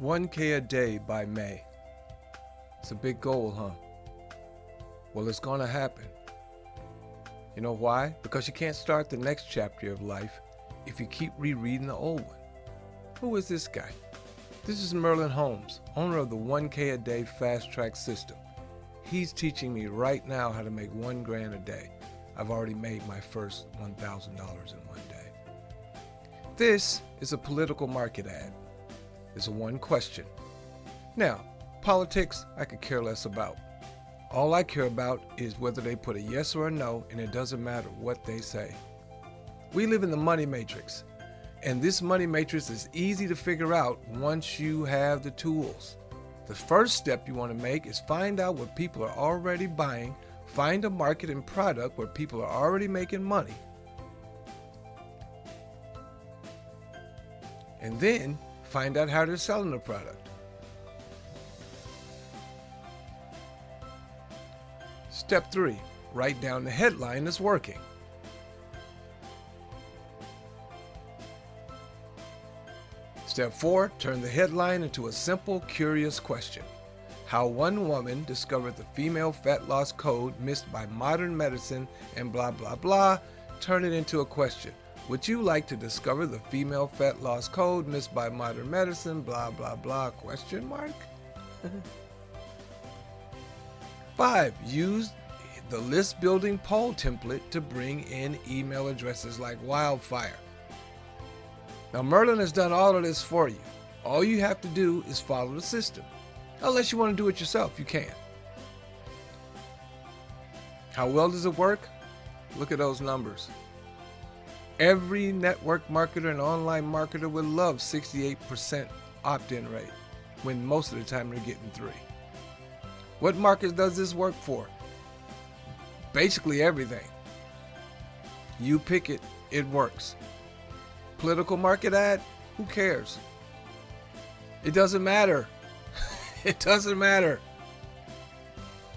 1K a day by May. It's a big goal, huh? Well, it's going to happen. You know why? Because you can't start the next chapter of life if you keep rereading the old one. Who is this guy? This is Merlin Holmes, owner of the 1K a day fast track system. He's teaching me right now how to make $1,000 a day. I've already made my first $1,000 in one day. This is a political market ad. It's a one question. Now, politics I could care less about. All I care about is whether they put a yes or a no, and it doesn't matter what they say. We live in the money matrix, and this money matrix is easy to figure out once you have the tools. The first step you want to make is find out what people are already buying, find a market and product where people are already making money, and then find out how they're selling the product. Step 3, write down the headline that's working. Step 4, turn the headline into a simple, curious question. How one woman discovered the female fat loss code missed by modern medicine and blah blah blah. Turn it into a question. Would you like to discover the female fat loss code missed by modern medicine, blah blah blah, question mark? 5, use the list building poll template to bring in email addresses like wildfire. Now Merlin has done all of this for you. All you have to do is follow the system. Unless you want to do it yourself, you can. How well does it work? Look at those numbers. Every network marketer and online marketer would love 68% opt-in rate, when most of the time they're getting 3. What markets does this work for? Basically everything. You pick it, it works. Political market ad? Who cares? It doesn't matter. It doesn't matter.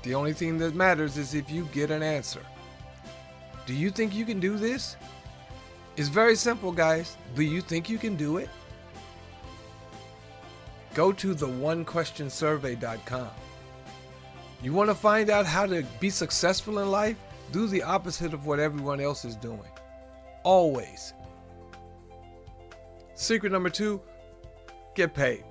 The only thing that matters is if you get an answer. Do you think you can do this? It's very simple, guys. Do you think you can do it? Go to the1questionsurvey.com. You want to find out how to be successful in life? Do the opposite of what everyone else is doing. Always. Secret number 2, get paid.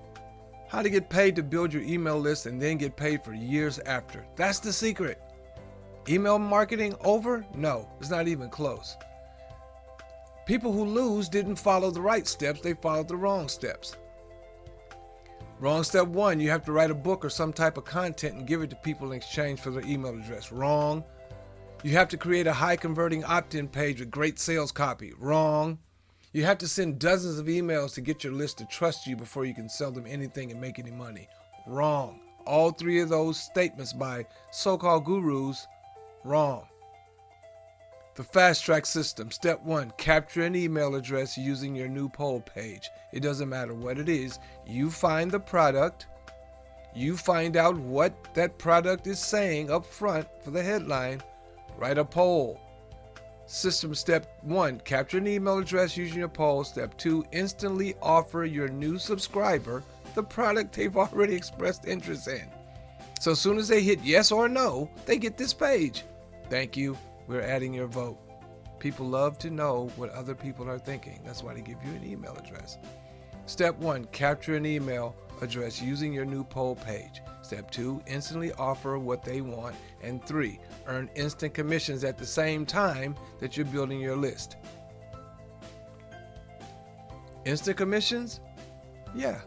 How to get paid to build your email list and then get paid for years after. That's the secret. Email marketing over? No, it's not even close. People who lose didn't follow the right steps, they followed the wrong steps. Wrong step 1, you have to write a book or some type of content and give it to people in exchange for their email address. Wrong. You have to create a high converting opt-in page with great sales copy. Wrong. You have to send dozens of emails to get your list to trust you before you can sell them anything and make any money. Wrong. All 3 of those statements by so-called gurus, wrong. The fast track system. Step 1, capture an email address using your new poll page. It doesn't matter what it is. You find the product. You find out what that product is saying up front for the headline. Write a poll. System step 1, capture an email address using your poll. Step 2, instantly offer your new subscriber the product they've already expressed interest in. So as soon as they hit yes or no, they get this page. Thank you. We're adding your vote. People love to know what other people are thinking. That's why they give you an email address. Step 1, capture an email address using your new poll page. Step 2, instantly offer what they want. And 3, earn instant commissions at the same time that you're building your list. Instant commissions? Yeah,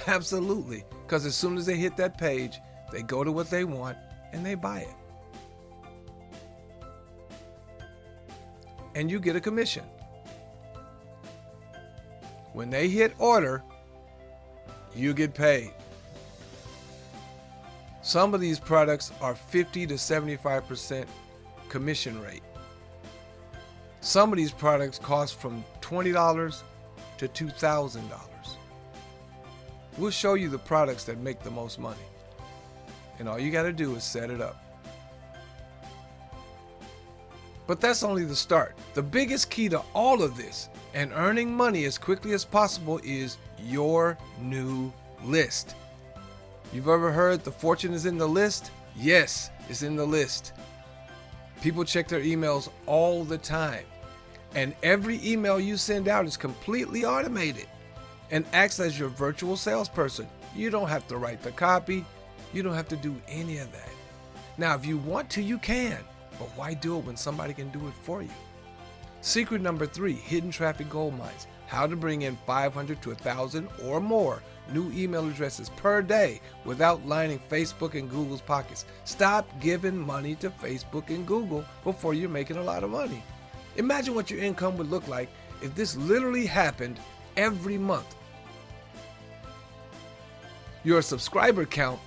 absolutely. Because as soon as they hit that page, they go to what they want and they buy it. And you get a commission. When they hit order, you get paid. Some of these products are 50 to 75% commission rate. Some of these products cost from $20 to $2,000. We'll show you the products that make the most money. And all you got to do is set it up. But that's only the start. The biggest key to all of this and earning money as quickly as possible is your new list. You've ever heard the fortune is in the list? Yes, it's in the list. People check their emails all the time. And every email you send out is completely automated and acts as your virtual salesperson. You don't have to write the copy. You don't have to do any of that. Now, if you want to, you can. But why do it when somebody can do it for you? Secret number 3, hidden traffic gold mines. How to bring in 500 to 1,000 or more new email addresses per day without lining Facebook and Google's pockets. Stop giving money to Facebook and Google before you're making a lot of money. Imagine what your income would look like if this literally happened every month. Your subscriber count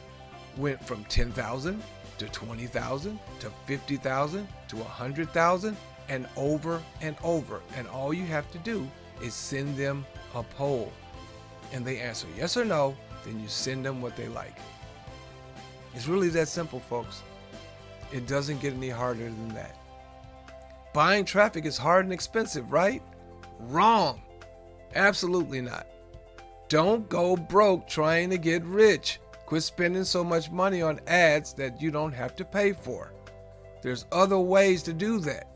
went from 10,000 to 20,000 to 50,000 to 100,000 and over and over. And all you have to do is send them a poll. And they answer yes or no, then you send them what they like. It's really that simple, folks. It doesn't get any harder than that. Buying traffic is hard and expensive, right? Wrong. Absolutely not. Don't go broke trying to get rich. Quit spending so much money on ads that you don't have to pay for. There's other ways to do that.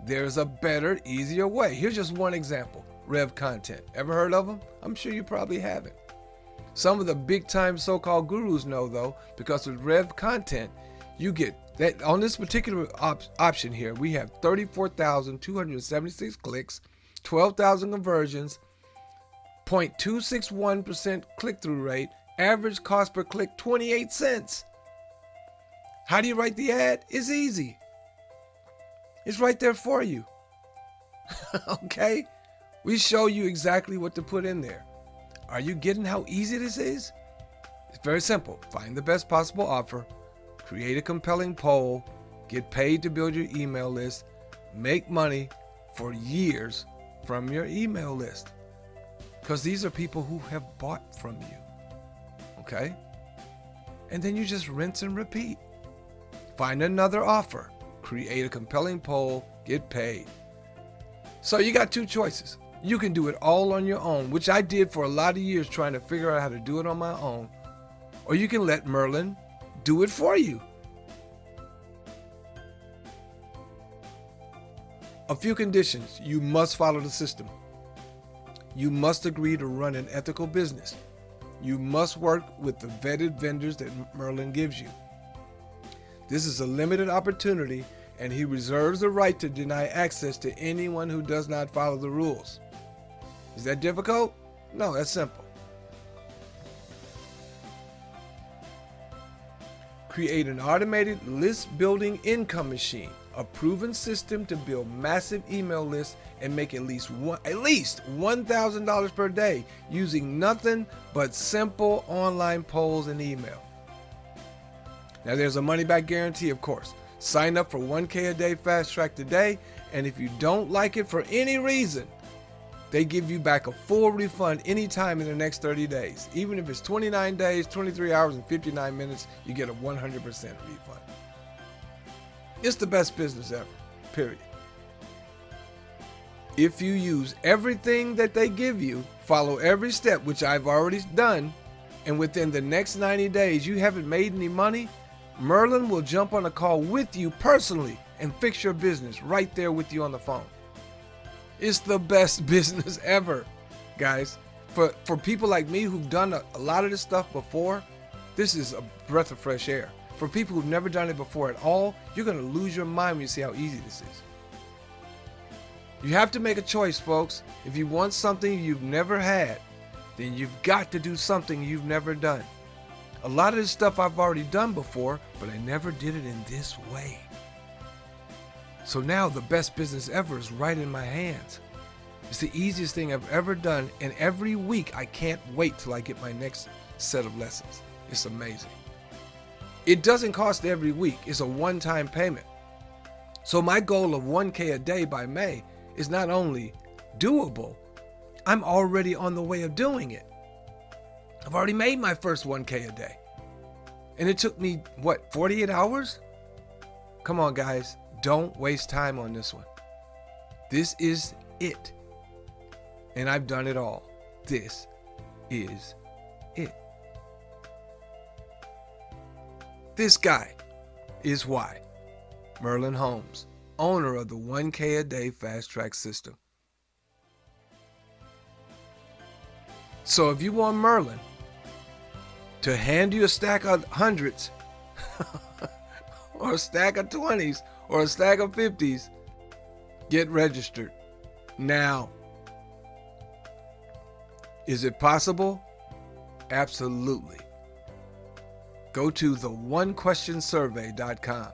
There's a better, easier way. Here's just one example. Rev Content. Ever heard of them? I'm sure you probably haven't. Some of the big time so-called gurus know though, because with Rev Content, you get that on this particular option here, we have 34,276 clicks, 12,000 conversions, 0.261% click-through rate, average cost per click 28 cents. How do you write the ad? It's easy. It's right there for you. Okay? We show you exactly what to put in there. Are you getting how easy this is? It's very simple. Find the best possible offer, create a compelling poll, get paid to build your email list, make money for years from your email list. Because these are people who have bought from you. Okay? And then you just rinse and repeat. Find another offer, create a compelling poll, get paid. So you got 2 choices. You can do it all on your own, which I did for a lot of years trying to figure out how to do it on my own. Or you can let Merlin do it for you. A few conditions. You must follow the system. You must agree to run an ethical business. You must work with the vetted vendors that Merlin gives you. This is a limited opportunity, and he reserves the right to deny access to anyone who does not follow the rules. Is that difficult? No, that's simple. Create an automated list building income machine, a proven system to build massive email lists and make at least $1,000 per day using nothing but simple online polls and email. Now there's a money back guarantee, of course. Sign up for 1K a day fast track today, and if you don't like it for any reason, they give you back a full refund anytime in the next 30 days. Even if it's 29 days, 23 hours, and 59 minutes, you get a 100% refund. It's the best business ever, period. If you use everything that they give you, follow every step, which I've already done, and within the next 90 days you haven't made any money, Merlin will jump on a call with you personally and fix your business right there with you on the phone. It's the best business ever, guys. For people like me who've done a lot of this stuff before, this is a breath of fresh air. For people who've never done it before at all, you're going to lose your mind when you see how easy this is. You have to make a choice, folks. If you want something you've never had, then you've got to do something you've never done. A lot of this stuff I've already done before, but I never did it in this way. So now the best business ever is right in my hands. It's the easiest thing I've ever done, and every week I can't wait till I get my next set of lessons. It's amazing. It doesn't cost every week. It's a one-time payment. So my goal of 1K a day by May is not only doable, I'm already on the way of doing it. I've already made my first 1K a day. And it took me, 48 hours? Come on, guys. Don't waste time on this one. This is it. And I've done it all. This is it. This guy is why. Merlin Holmes, owner of the 1K a day fast track system. So if you want Merlin to hand you a stack of hundreds or a stack of 20s or a stack of 50s, get registered now. Is it possible? Absolutely. Go to the onequestionsurvey.com.